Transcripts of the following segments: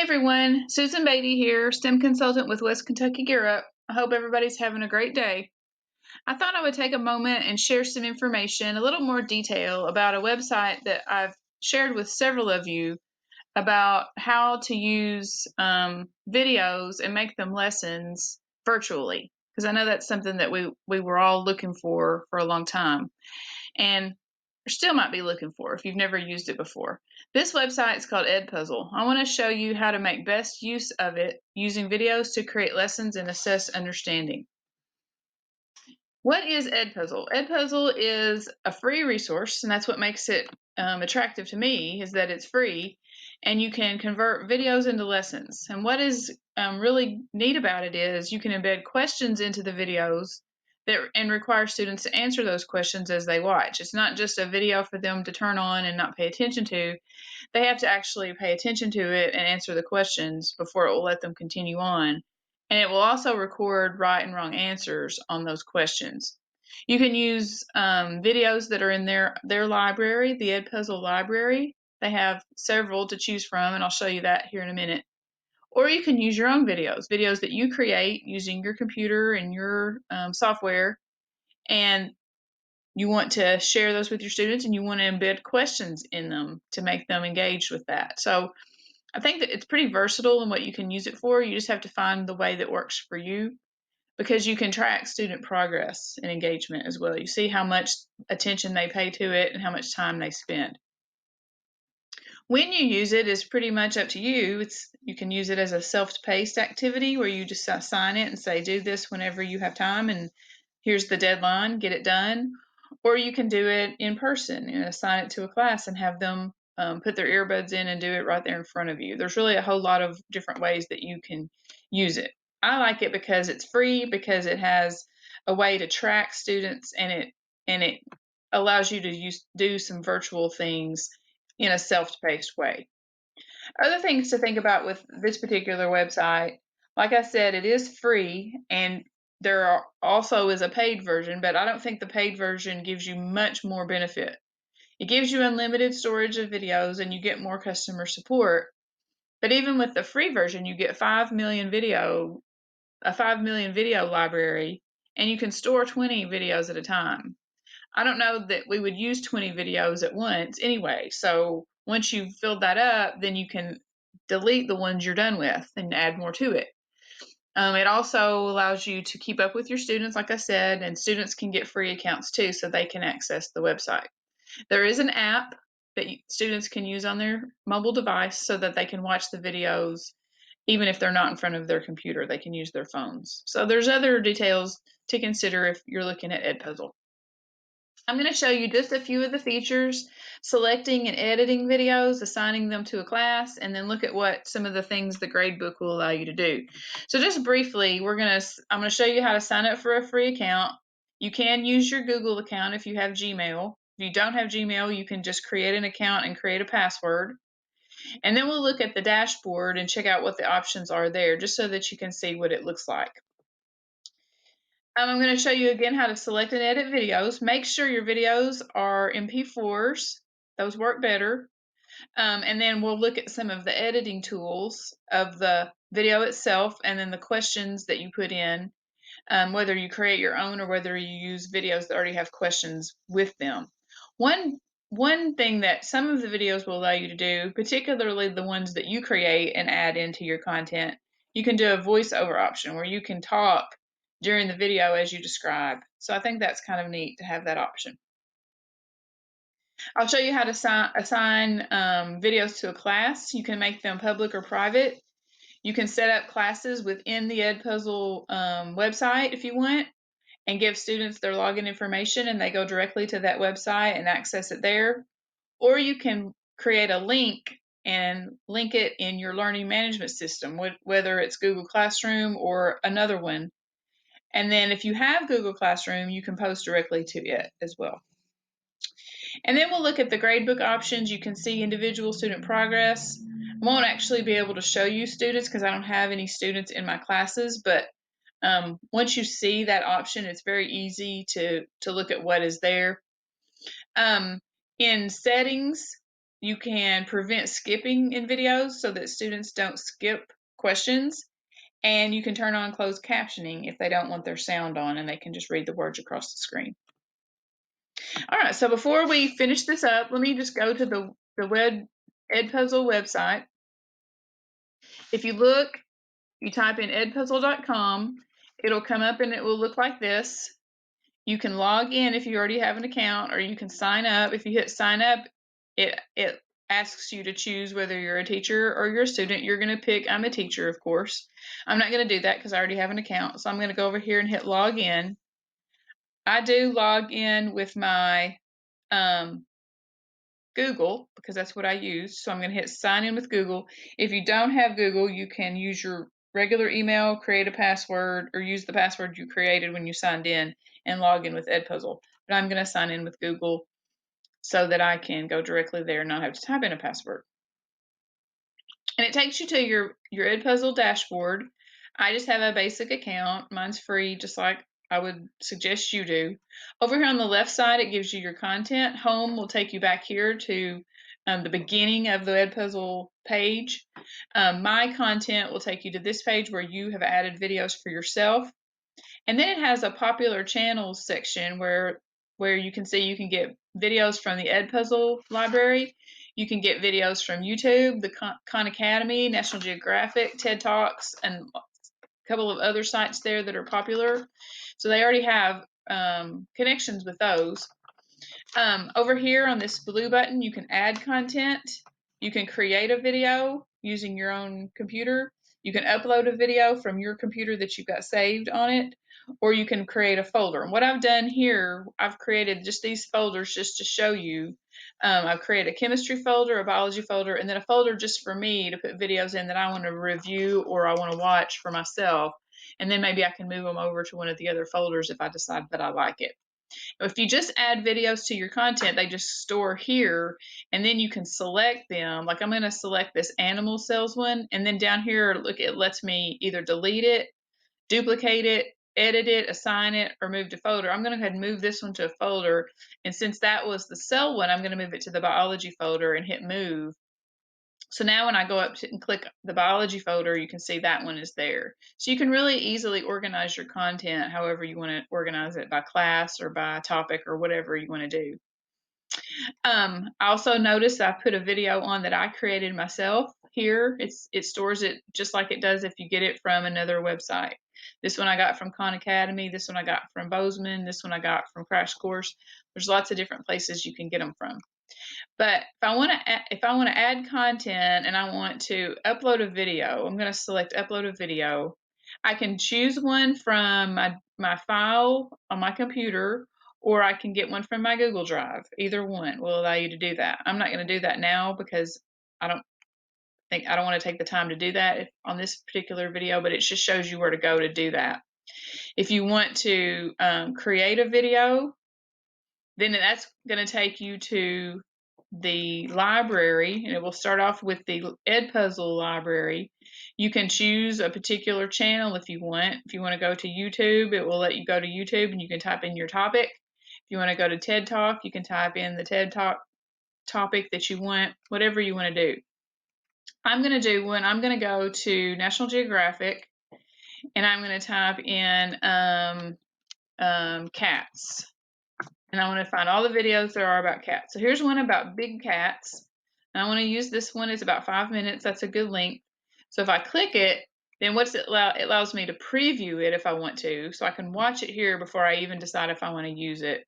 Everyone, Susan Beatty here, STEM consultant with West Kentucky Gear Up. I hope everybody's having a great day. I thought I would take a moment and share some information, a little more detail about a website that I've shared with several of you about how to use videos and make them lessons virtually, because I know that's something that we were all looking for a long time. And still might be looking for if you've never used it before. This website is called Edpuzzle. I want to show you how to make best use of it using videos to create lessons and assess understanding. What is Edpuzzle? Edpuzzle is a free resource, and that's what makes it attractive to me, is that it's free, and you can convert videos into lessons. And what is really neat about it is you can embed questions into the videos and require students to answer those questions as they watch. It's not just a video for them to turn on and not pay attention to. They have to actually pay attention to it and answer the questions before it will let them continue on. And it will also record right and wrong answers on those questions. You can use videos that are in their library, the Edpuzzle library. They have several to choose from, and I'll show you that here in a minute. Or you can use your own videos that you create using your computer and your software, and you want to share those with your students, and you want to embed questions in them to make them engaged with that. So I think that it's pretty versatile in what you can use it for. You just have to find the way that works for you, because you can track student progress and engagement as well. You see how much attention they pay to it and how much time they spend. When you use it is pretty much up to you. You can use it as a self-paced activity where you just assign it and say, do this whenever you have time, and here's the deadline, get it done. Or you can do it in person and assign it to a class and have them put their earbuds in and do it right there in front of you. There's really a whole lot of different ways that you can use it. I like it because it's free, because it has a way to track students, and it allows you to do some virtual things in a self-paced way. Other things to think about with this particular website, like I said, it is free, and there also is a paid version, but I don't think the paid version gives you much more benefit. It gives you unlimited storage of videos and you get more customer support. But even with the free version, you get a 5 million video library, and you can store 20 videos at a time. I don't know that we would use 20 videos at once anyway. So once you've filled that up, then you can delete the ones you're done with and add more to it. It also allows you to keep up with your students, like I said, and students can get free accounts too, so they can access the website. There is an app that students can use on their mobile device so that they can watch the videos even if they're not in front of their computer. They can use their phones. So there's other details to consider if you're looking at Edpuzzle. I'm going to show you just a few of the features: selecting and editing videos, assigning them to a class, and then look at what some of the things the gradebook will allow you to do. So just briefly, I'm going to show you how to sign up for a free account. You can use your Google account if you have Gmail. If you don't have Gmail, you can just create an account and create a password. And then we'll look at the dashboard and check out what the options are there, just so that you can see what it looks like. I'm going to show you again how to select and edit videos. Make sure your videos are MP4s. Those work better. And then we'll look at some of the editing tools of the video itself, and then the questions that you put in, whether you create your own or whether you use videos that already have questions with them. One thing that some of the videos will allow you to do, particularly the ones that you create and add into your content, you can do a voiceover option where you can talk during the video as you describe. So I think that's kind of neat to have that option. I'll show you how to assign videos to a class. You can make them public or private. You can set up classes within the Edpuzzle website if you want, and give students their login information, and they go directly to that website and access it there. Or you can create a link and link it in your learning management system, whether it's Google Classroom or another one. And then if you have Google Classroom, you can post directly to it as well. And then we'll look at the gradebook options. You can see individual student progress. I won't actually be able to show you students because I don't have any students in my classes, but once you see that option, it's very easy to look at what is there. In settings, you can prevent skipping in videos so that students don't skip questions. And you can turn on closed captioning if they don't want their sound on and they can just read the words across the screen. All right, so before we finish this up, let me just go to the Edpuzzle website. If you look, you type in edpuzzle.com, it'll come up and it will look like this. You can log in if you already have an account, or you can sign up. If you hit sign up, it asks you to choose whether you're a teacher or you're a student. You're going to pick, I'm a teacher, of course. I'm not going to do that because I already have an account. So I'm going to go over here and hit log in. I do log in with my Google because that's what I use. So I'm going to hit sign in with Google. If you don't have Google, you can use your regular email, create a password, or use the password you created when you signed in and log in with Edpuzzle. But I'm going to sign in with Google so that I can go directly there and not have to type in a password. And it takes you to your Edpuzzle dashboard. I just have a basic account. Mine's free, just like I would suggest you do. Over here on the left side, it gives you your content. Home will take you back here to the beginning of the Edpuzzle page. My content will take you to this page where you have added videos for yourself. And then it has a popular channels section where you can see you can get videos from the Edpuzzle library. You can get videos from YouTube, the Khan Academy, National Geographic, TED Talks, and a couple of other sites there that are popular. So they already have connections with those. Over here on this blue button, you can add content. You can create a video using your own computer. You can upload a video from your computer that you've got saved on it, or you can create a folder. And what I've done here, I've created just these folders just to show you. I've created a chemistry folder, a biology folder, and then a folder just for me to put videos in that I want to review or I want to watch for myself. And then maybe I can move them over to one of the other folders if I decide that I like it. If you just add videos to your content, they just store here, and then you can select them. Like I'm going to select this animal cells one, and then down here, look, it lets me either delete it, duplicate it, edit it, assign it, or move to folder. I'm going to go ahead and move this one to a folder, and since that was the cell one, I'm going to move it to the biology folder and hit move. So now when I go up and click the biology folder, you can see that one is there. So you can really easily organize your content however you want to organize it, by class or by topic or whatever you want to do. I also noticed I put a video on that I created myself here. It stores it just like it does if you get it from another website. This one I got from Khan Academy. This one I got from Bozeman. This one I got from Crash Course. There's lots of different places you can get them from. But if I want to add content and I want to upload a video, I'm going to select upload a video. I can choose one from my file on my computer, or I can get one from my Google Drive. Either one will allow you to do that. I'm not going to do that now because I don't want to take the time to do that on this particular video, but it just shows you where to go to do that. If you want to create a video, then that's going to take you to the library, and it will start off with the Edpuzzle library. You can choose a particular channel if you want. If you want to go to YouTube, it will let you go to YouTube and you can type in your topic. If you want to go to TED Talk, you can type in the TED Talk topic that you want, whatever you want to do. I'm going to do one. I'm going to go to National Geographic, and I'm going to type in cats. And I want to find all the videos there are about cats. So here's one about big cats. And I want to use this one. It's about 5 minutes. That's a good length. So if I click it, then it allows me to preview it if I want to. So I can watch it here before I even decide if I want to use it.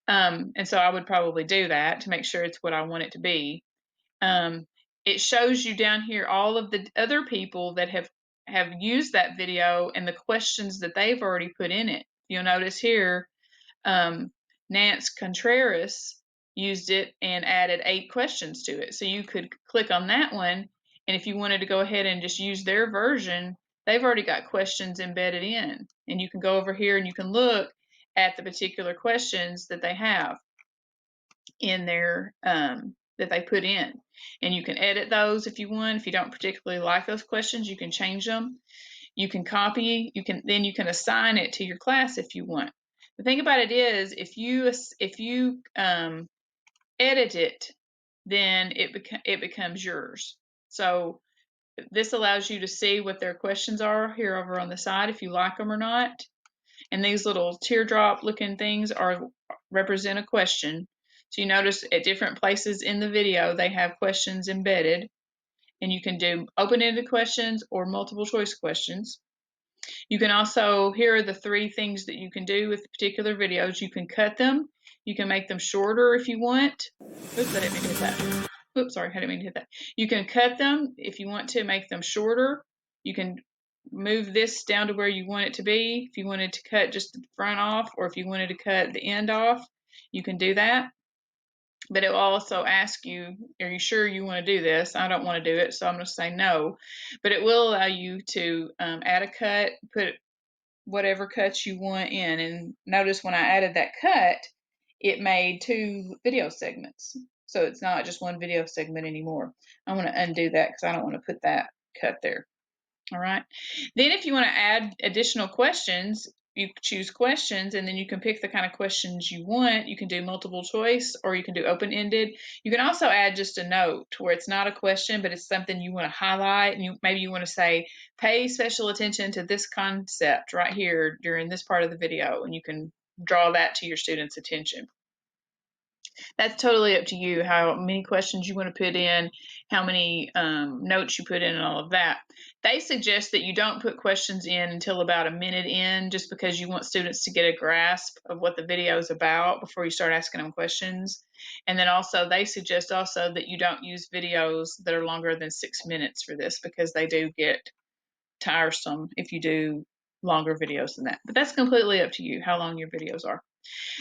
And so I would probably do that to make sure it's what I want it to be. It shows you down here all of the other people that have used that video and the questions that they've already put in it. You'll notice here, Nance Contreras used it and added 8 questions to it. So you could click on that one, and if you wanted to go ahead and just use their version, they've already got questions embedded in. And you can go over here and you can look at the particular questions that they have in there that they put in. And you can edit those if you want. If you don't particularly like those questions, you can change them. You can copy, then you can assign it to your class if you want. The thing about it is, if you edit it then it becomes yours. So this allows you to see what their questions are here over on the side, if you like them or not. And these little teardrop looking things represent a question. So you notice at different places in the video, they have questions embedded, and you can do open-ended questions or multiple choice questions. You can also, here are the 3 things that you can do with particular videos. You can cut them. You can make them shorter if you want. Oops, I didn't mean to hit that. Oops, sorry, I didn't mean to hit that. You can cut them if you want to make them shorter. You can move this down to where you want it to be. If you wanted to cut just the front off, or if you wanted to cut the end off, you can do that. But it will also ask you, are you sure you want to do this? I don't want to do it, so I'm going to say no. But it will allow you to add a cut, put whatever cuts you want in. And notice when I added that cut, it made 2 video segments. So it's not just one video segment anymore. I'm going to undo that because I don't want to put that cut there. All right. Then if you want to add additional questions, you choose questions, and then you can pick the kind of questions you want. You can do multiple choice, or you can do open-ended. You can also add just a note where it's not a question, but it's something you want to highlight, and maybe you want to say, pay special attention to this concept right here during this part of the video, and you can draw that to your students' attention. That's totally up to you how many questions you want to put in, how many notes you put in, and all of that. They suggest that you don't put questions in until about a minute in, just because you want students to get a grasp of what the video is about before you start asking them questions. And then also they suggest also that you don't use videos that are longer than 6 minutes for this, because they do get tiresome if you do longer videos than that. But that's completely up to you how long your videos are.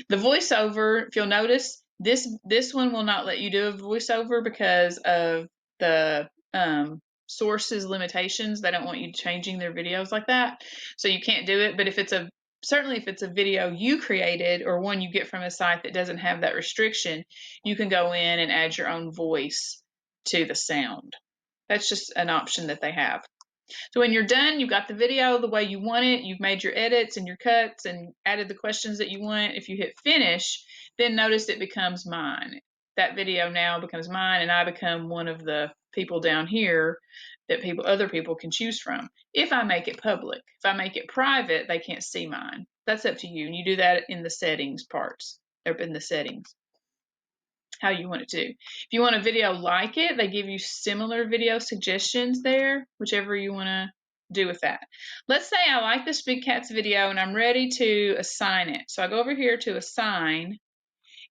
The voiceover, if you'll notice, this one will not let you do a voiceover because of the source's limitations. They don't want you changing their videos like that, so you can't do it. But if it's certainly if it's a video you created or one you get from a site that doesn't have that restriction, you can go in and add your own voice to the sound. That's just an option that they have. So when you're done, you've got the video the way you want it, you've made your edits and your cuts and added the questions that you want. If you hit finish, then notice it becomes mine. That video now becomes mine, and I become one of the people down here that other people can choose from. If I make it public. If I make it private, they can't see mine. That's up to you, and you do that in the settings parts, or in the settings, how you want it to. If you want a video like it, they give you similar video suggestions there, whichever you want to do with that. Let's say I like this Big Cats video and I'm ready to assign it. So I go over here to assign,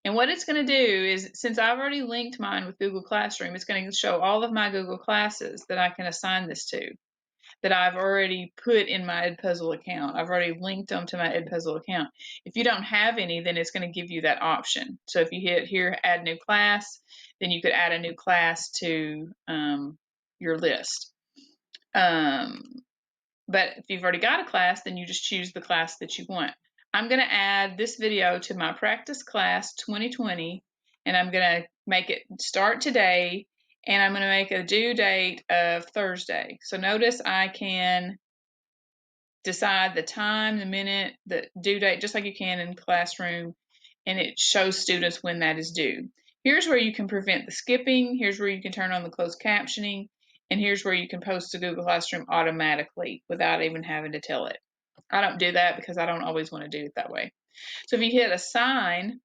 and what it's going to do is, since I've already linked mine with Google Classroom, it's going to show all of my Google classes that I can assign this to, that I've already put in my Edpuzzle account. I've already linked them to my Edpuzzle account. If you don't have any, then it's going to give you that option. So if you hit here, add new class, then you could add a new class to your list. But if you've already got a class, then you just choose the class that you want. I'm going to add this video to my practice class 2020, and I'm going to make it start today, and I'm going to make a due date of Thursday. So notice I can decide the time, the minute, the due date, just like you can in Classroom, and it shows students when that is due. Here's where you can prevent the skipping. Here's where you can turn on the closed captioning, and here's where you can post to Google Classroom automatically without even having to tell it. I don't do that because I don't always want to do it that way. So if you hit assign,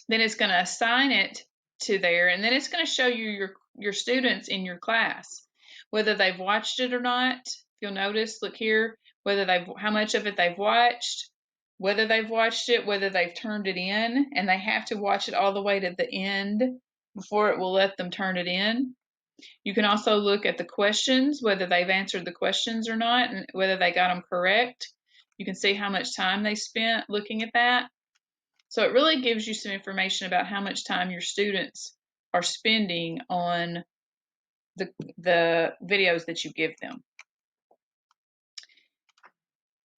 then it's going to assign it to there, and then it's going to show you your students in your class, whether they've watched it or not. If you'll notice, look here, how much of it they've watched, whether they've watched it, whether they've turned it in, and they have to watch it all the way to the end before it will let them turn it in. You can also look at the questions, whether they've answered the questions or not, and whether they got them correct. You can see how much time they spent looking at that. So it really gives you some information about how much time your students are spending on the videos that you give them.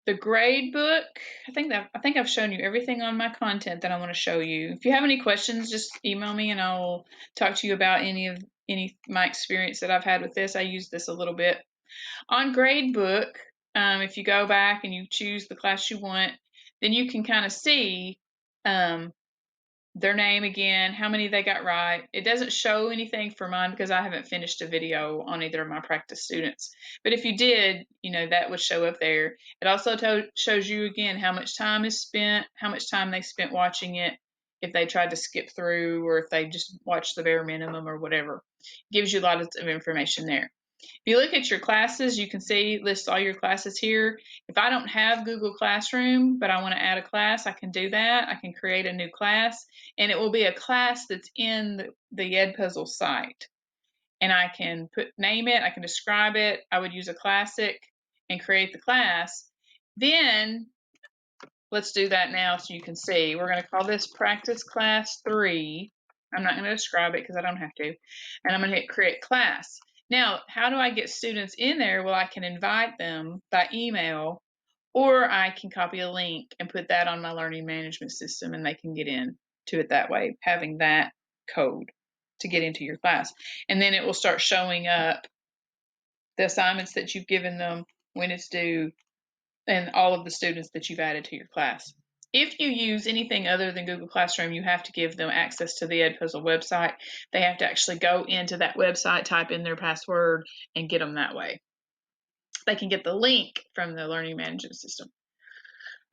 The grade book, I think I've shown you everything on my content that I want to show you. If you have any questions, just email me and I'll talk to you about any of my experience that I've had with this. I use this a little bit. On grade book, if you go back and you choose the class you want, then you can kind of see their name again, how many they got right. It doesn't show anything for mine because I haven't finished a video on either of my practice students. But if you did, that would show up there. It also shows you again how much time is spent, how much time they spent watching it, if they tried to skip through or if they just watched the bare minimum or whatever. It gives you a lot of information there. If you look at your classes, you can see list all your classes here. If I don't have Google Classroom, but I want to add a class, I can do that. I can create a new class, and it will be a class that's in the Edpuzzle site. And I can name it, I can describe it. I would use a classic and create the class. Then let's do that now so you can see. We're going to call this Practice Class 3. I'm not going to describe it because I don't have to. And I'm going to hit Create Class. Now, how do I get students in there? Well, I can invite them by email, or I can copy a link and put that on my learning management system, and they can get in to it that way, having that code to get into your class. And then it will start showing up the assignments that you've given them, when it's due, and all of the students that you've added to your class. If you use anything other than Google Classroom, you have to give them access to the Edpuzzle website. They have to actually go into that website, type in their password, and get them that way. They can get the link from the learning management system.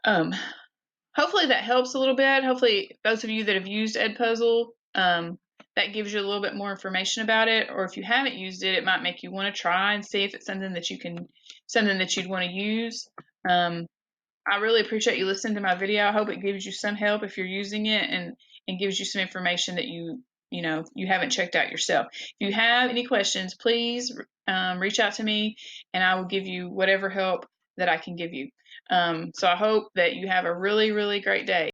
Hopefully that helps a little bit. Hopefully those of you that have used Edpuzzle, that gives you a little bit more information about it. Or if you haven't used it, it might make you want to try and see if it's something that you'd want to use. I really appreciate you listening to my video. I hope it gives you some help if you're using it, and gives you some information that you haven't checked out yourself. If you have any questions, please reach out to me, and I will give you whatever help that I can give you. So I hope that you have a really, really great day.